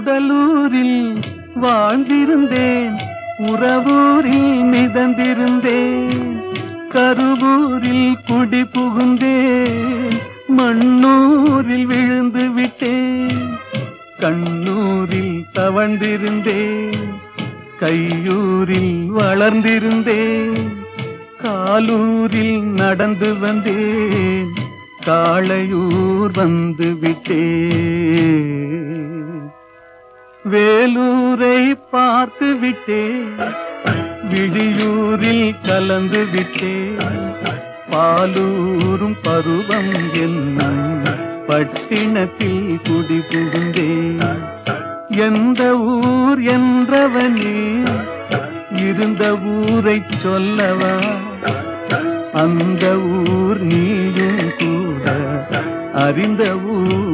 உடலூரில் வாழ்ந்திருந்தேன், உறவூரில் மிதந்திருந்தேன், கருவூரில் குடி புகுந்தேன், மண்ணூரில் விழுந்து விட்டேன், கண்ணூரில் தவழ்ந்திருந்தேன், கையூரில் வளர்ந்திருந்தேன், காலூரில் நடந்து வந்தேன், காளையூர் வந்து விட்டேன். வேலூரை பார்த்து விட்டேன், விடியூரில் கலந்து விட்டேன், பாலூரும் பருவம் என்னும் பட்டினத்தில் குடி புகுந்தேன். எந்த ஊர் என்றவனே இருந்த ஊரைச் சொல்லவா, அந்த ஊர் நீயும் கூட அறிந்த ஊர்